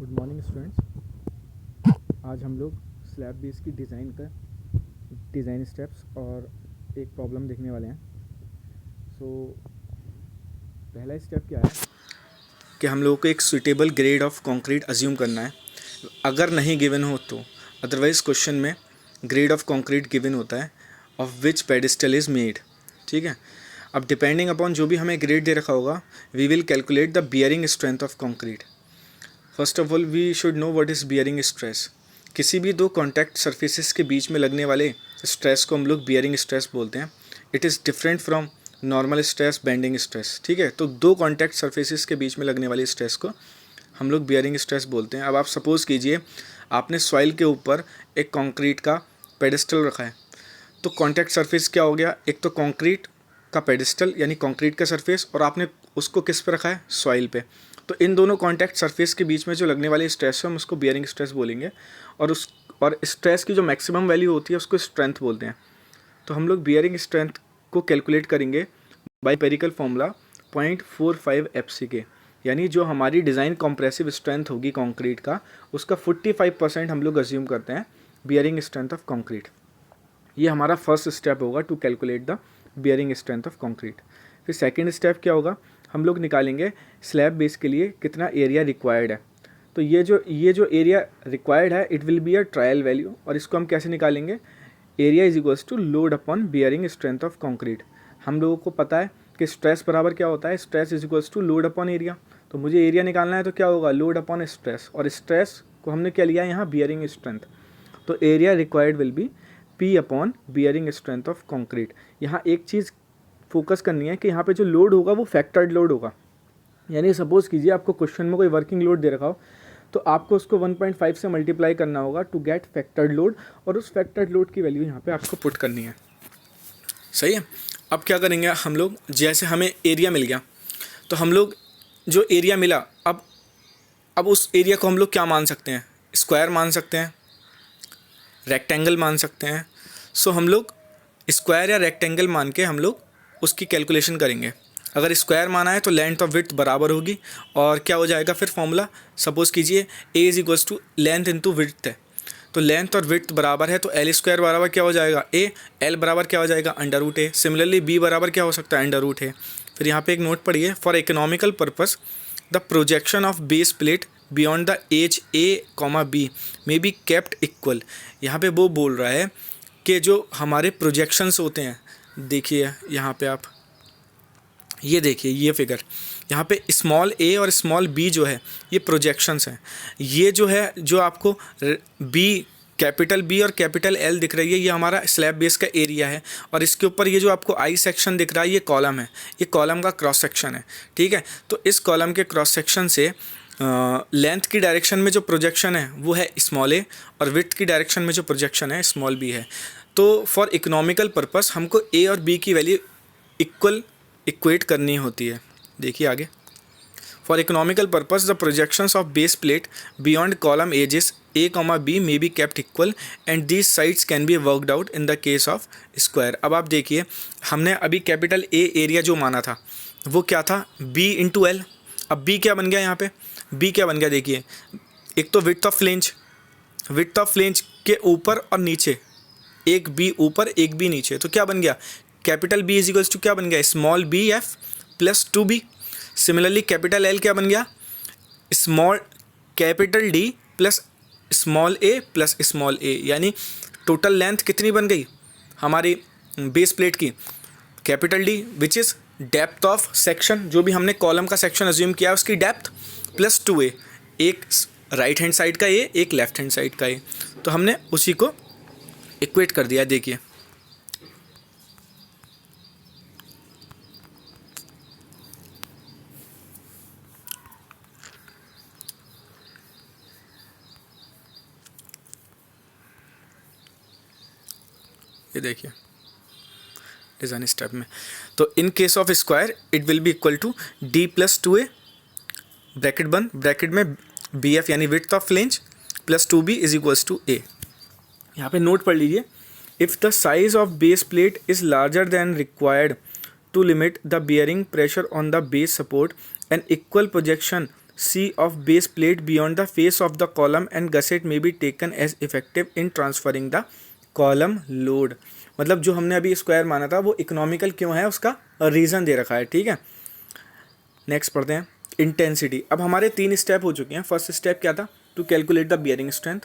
Good morning students. आज हम लोग स्लैब बेस की डिज़ाइन स्टेप्स और एक प्रॉब्लम देखने वाले हैं। पहला स्टेप क्या है कि हम लोगों को एक suitable grade of concrete assume करना है। अगर नहीं गिवन हो तो अदरवाइज क्वेश्चन में ग्रेड ऑफ कंक्रीट गिवन होता है of which pedestal is made. ठीक है, अब डिपेंडिंग अपॉन जो भी हमें ग्रेड दे रखा होगा we will calculate the bearing strength of concrete. First of all we should know what is bearing stress. किसी भी दो कॉन्टैक्ट सर्फेसिस के बीच में लगने वाले स्ट्रेस को हम लोग बियरिंग स्ट्रेस बोलते हैं। It is different from normal stress, bending stress. ठीक है, तो दो कॉन्टैक्ट सर्फेसिस के बीच में लगने वाली स्ट्रेस को हम लोग बियरिंग स्ट्रेस बोलते हैं। अब आप सपोज़ कीजिए आपने सॉइल के ऊपर एक कंक्रीट का पेडिस्टल रखा है, तो कॉन्टैक्ट सरफेस क्या हो गया, एक तो कंक्रीट का पेडिस्टल यानी कंक्रीट का सरफेस, और आपने उसको किस पे रखा है, सॉइल पे। तो इन दोनों कॉन्टैक्ट सरफेस के बीच में जो लगने वाली स्ट्रेस है हम उसको बियरिंग स्ट्रेस बोलेंगे, और स्ट्रेस की जो मैक्सिमम वैल्यू होती है उसको स्ट्रेंथ बोलते हैं। तो हम लोग बियरिंग स्ट्रेंथ को कैलकुलेट करेंगे बाय पेरिकल फॉर्मूला 0.45 FCK, यानी जो हमारी डिज़ाइन कॉम्प्रेसिव स्ट्रेंथ होगी कंक्रीट का उसका 45% हम लोग अज्यूम करते हैं बियरिंग स्ट्रेंथ ऑफ कंक्रीट। ये हमारा फर्स्ट स्टेप होगा to calculate the bearing strength of concrete. फिर सेकंड स्टेप क्या होगा, हम लोग निकालेंगे स्लैब बेस के लिए कितना एरिया रिक्वायर्ड है। तो ये जो एरिया रिक्वायर्ड है it will be a trial value, और इसको हम कैसे निकालेंगे, area is equals to load upon bearing strength of concrete. हम लोगों को पता है कि स्ट्रेस बराबर क्या होता है, stress is equals to load upon area. तो मुझे एरिया निकालना है तो क्या होगा, लोड अपॉन स्ट्रेस, और स्ट्रेस को हमने क्या लिया है यहाँ, बियरिंग स्ट्रेंथ। तो area required will be P upon bearing strength of concrete. यहाँ एक चीज़ फोकस करनी है कि यहाँ पे जो लोड होगा वो फैक्टर्ड लोड होगा, यानी सपोज़ कीजिए आपको क्वेश्चन में कोई वर्किंग लोड दे रखा हो तो आपको उसको 1.5 से मल्टीप्लाई करना होगा टू गेट फैक्टर्ड लोड, और उस फैक्टर्ड लोड की वैल्यू यहाँ पे आपको पुट करनी है। सही है। अब क्या करेंगे हम लोग, जैसे हमें एरिया मिल गया तो हम लोग जो एरिया मिला अब उस एरिया को हम लोग क्या मान सकते हैं, स्क्वायर मान सकते हैं, रेक्टेंगल मान सकते हैं। सो हम लोग स्क्वायर या रेक्टेंगल मान के हम लोग उसकी कैलकुलेशन करेंगे। अगर स्क्वायर माना है तो लेंथ और विड्थ बराबर होगी, और क्या हो जाएगा फिर फॉर्मूला, सपोज़ कीजिए A is equals to length into width है, तो लेंथ और विड्थ बराबर है तो एल स्क्वायर बराबर क्या हो जाएगा, ए, एल बराबर क्या हो जाएगा, अंडर रूट ए। सिमिलरली बी बराबर क्या हो सकता है, अंडर रूट ए। फिर यहाँ पे एक नोट पढ़िए, for economical purpose the projection of base plate beyond the edge a comma b may be kept equal. यहाँ पे वो बोल रहा है कि जो हमारे प्रोजेक्शंस होते हैं, देखिए यहाँ पे आप ये देखिए ये फिगर, यहाँ पे स्मॉल ए और स्मॉल बी जो है ये प्रोजेक्शंस हैं। ये जो है जो आपको बी, कैपिटल बी और कैपिटल एल दिख रही है ये हमारा स्लैब बेस का एरिया है, और इसके ऊपर ये जो आपको आई सेक्शन दिख रहा है ये कॉलम है, ये कॉलम का क्रॉस सेक्शन है। ठीक है, तो इस कॉलम के क्रॉस सेक्शन से लेंथ की डायरेक्शन में जो प्रोजेक्शन है वो है स्मॉल ए, और विड्थ की डायरेक्शन में जो प्रोजेक्शन है स्मॉल बी है। तो फॉर इकोनॉमिकल पर्पस हमको ए और बी की वैल्यू इक्वेट करनी होती है। देखिए आगे, for economical purpose the projections of base plate beyond column edges a comma b may be kept equal and these sides can be worked out in the case of square. अब आप देखिए हमने अभी कैपिटल ए एरिया जो माना था वो क्या था, बी इंटू एल। अब बी क्या बन गया, यहाँ पे बी क्या बन गया, देखिए एक तो विड्थ ऑफ फ्लेंज के ऊपर और नीचे, एक बी ऊपर एक बी नीचे, तो क्या बन गया, capital B is equals to क्या बन गया, small b f plus 2b। Similarly capital L क्या बन गया, small capital D plus small a plus small a, यानी टोटल लेंथ कितनी बन गई हमारी बेस प्लेट की, capital D which is depth of section, जो भी हमने कॉलम का सेक्शन अज्यूम किया है उसकी डेप्थ, प्लस 2a, एक राइट हैंड साइड का ए, एक लेफ्ट हैंड साइड का ए। तो हमने उसी को इक्वेट कर दिया। देखिए ये देखिए डिज़ाइन स्टेप में, तो in case of square it will be equal to D plus 2a bracket बंद, ब्रैकेट में बी एफ यानी width of flange plus 2b is equals to A. यहाँ पे नोट पढ़ लीजिए, if the size of base plate is larger than required to limit the bearing pressure on the base support and equal projection C of base plate beyond the face of the column and gusset may be taken as effective in transferring the column load. मतलब जो हमने अभी square माना था वो economical क्यों है, उसका रीज़न दे रखा है, ठीक है। नेक्स्ट पढ़ते हैं इंटेंसिटी। अब हमारे 3 स्टेप हो चुके हैं। फर्स्ट स्टेप क्या था, to calculate the bearing strength.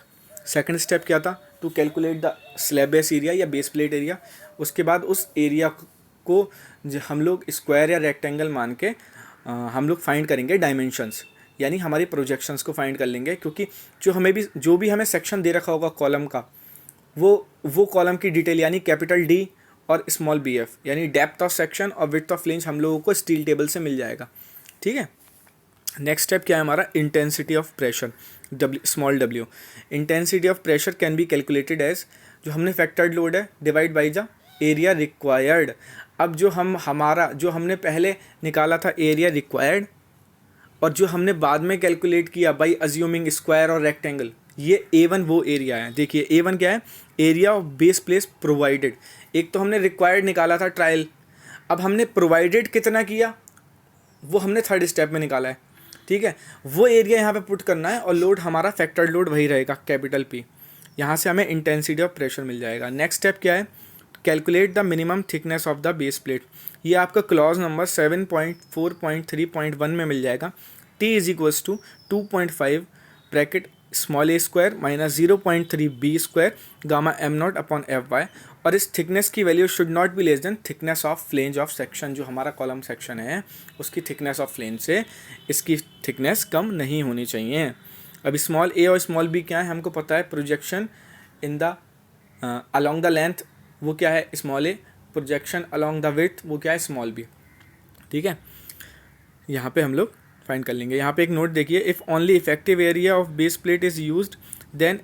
Second step क्या था, to calculate the slab base area या बेस प्लेट एरिया। उसके बाद उस एरिया को हम लोग स्क्वायर या रेक्टेंगल मान के हम लोग फाइंड करेंगे डायमेंशंस, यानी हमारी प्रोजेक्शंस को फाइंड कर लेंगे, क्योंकि जो भी हमें सेक्शन दे रखा होगा कॉलम का, वो कॉलम की डिटेल यानी कैपिटल डी और स्मॉल बी एफ यानी डेप्थ ऑफ सेक्शन और विड्थ ऑफ फ्लेंज हम लोगों को स्टील टेबल से मिल जाएगा, ठीक है। नेक्स्ट स्टेप क्या है हमारा, इंटेंसिटी ऑफ प्रेशर, स्मॉल डब्ल्यू। Intensity of pressure can be calculated as, जो हमने फैक्टर्ड लोड है divide by the area required. अब जो हमने पहले निकाला था एरिया रिक्वायर्ड, और जो हमने बाद में कैलकुलेट किया बाई अज्यूमिंग स्क्वायर और रेक्टेंगल, ये A1 वो एरिया है। देखिए A1 क्या है, area of base place provided. एक तो हमने रिक्वायर्ड निकाला था ट्रायल, अब हमने प्रोवाइडेड कितना किया वो हमने थर्ड स्टेप में निकाला है, ठीक है। वो एरिया यहाँ पे पुट करना है और लोड हमारा फैक्टर्ड लोड वही रहेगा कैपिटल P। यहाँ से हमें इंटेंसिटी ऑफ प्रेशर मिल जाएगा। नेक्स्ट स्टेप क्या है, calculate the minimum thickness of the base plate. ये आपका क्लॉज नंबर 7.4.3.1 में मिल जाएगा। T is equals to 2.5 bracket small a square minus 0.3 b square gamma m not upon f y, और इस थिकनेस की value should not be less than thickness of flange of section. जो हमारा column section है उसकी thickness of flange से इसकी thickness कम नहीं होनी चाहिए। अभी स्मॉल ए और स्मॉल बी क्या है हमको पता है, projection in the along the length वो क्या है small A, projection along the width वो क्या है स्मॉल बी, ठीक है। यहाँ पे हम लोग फाइंड कर लेंगे। यहाँ पे एक नोट देखिए, if only effective area of base plate is used then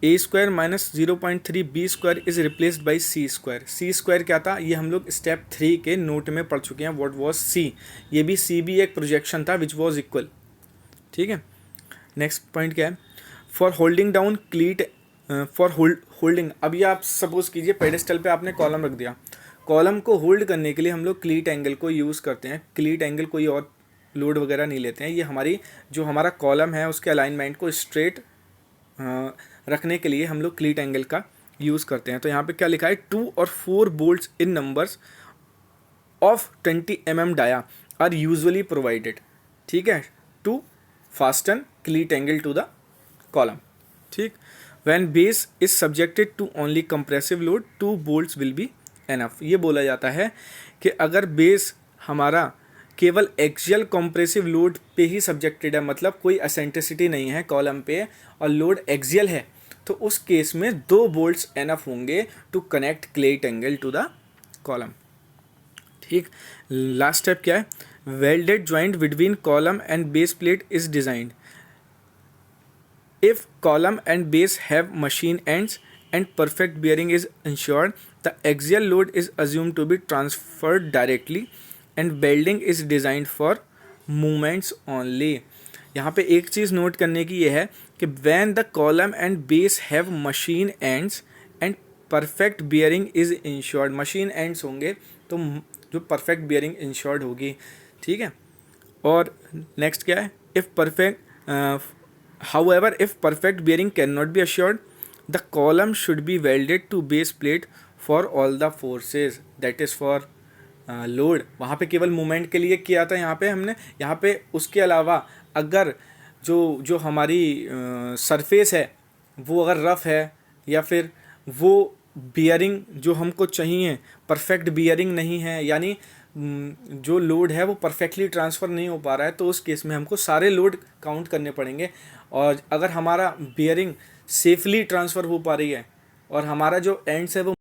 a square minus 0.3 b square is replaced by c square. C square क्या था, ये हम लोग स्टेप 3 के नोट में पढ़ चुके हैं, व्हाट वाज सी। ये भी सी भी एक प्रोजेक्शन था विच वाज इक्वल, ठीक है। नेक्स्ट पॉइंट क्या है, for holding down क्लीट, for holding. अभी आप सपोज कीजिए पेडेस्टल पे आपने कॉलम रख दिया, कॉलम को होल्ड करने के लिए हम लोग क्लीट एंगल को यूज़ करते हैं। क्लीट एंगल कोई और लोड वगैरह नहीं लेते हैं, ये हमारा कॉलम है उसके अलाइनमेंट को स्ट्रेट रखने के लिए हम लोग क्लीट एंगल का यूज़ करते हैं। तो यहाँ पे क्या लिखा है, 2 और 4 bolts in numbers of 20 mm dia are usually provided, ठीक है, to fasten cleat angle to the column, ठीक। When base is subjected to only compressive load 2 bolts will be enough. ये बोला जाता है कि अगर बेस हमारा केवल एक्सियल कॉम्प्रेसिव लोड पे ही सब्जेक्टेड है, मतलब कोई एसेंट्रिसिटी नहीं है कॉलम पे और लोड एक्सियल है, तो उस केस में 2 बोल्ट्स एनफ होंगे to connect cleat angle to the column, ठीक। लास्ट स्टेप क्या है, welded joint between column and base plate is designed if column and base have machine ends and perfect bearing is ensured, the axial load is assumed to be transferred directly and welding is designed for movements only। यहाँ पे एक चीज़ note करने की ये है कि when the column and base have machine ends and perfect bearing is ensured, machine ends होंगे तो जो perfect bearing ensured होगी, ठीक है। और नेक्स्ट क्या है, if perfect however if perfect bearing cannot be assured, the column should be welded to base plate for all the forces, that is for load। वहाँ पे केवल मूवमेंट के लिए किया था यहाँ पे हमने, यहाँ पे उसके अलावा अगर जो हमारी सरफेस है वो अगर रफ़ है या फिर वो बियरिंग जो हमको चाहिए परफेक्ट बियरिंग नहीं है, यानी जो लोड है वो परफेक्टली ट्रांसफ़र नहीं हो पा रहा है, तो उस केस में हमको सारे लोड काउंट करने पड़ेंगे। और अगर हमारा बियरिंग सेफली ट्रांसफ़र हो पा रही है और हमारा जो एंड्स है वो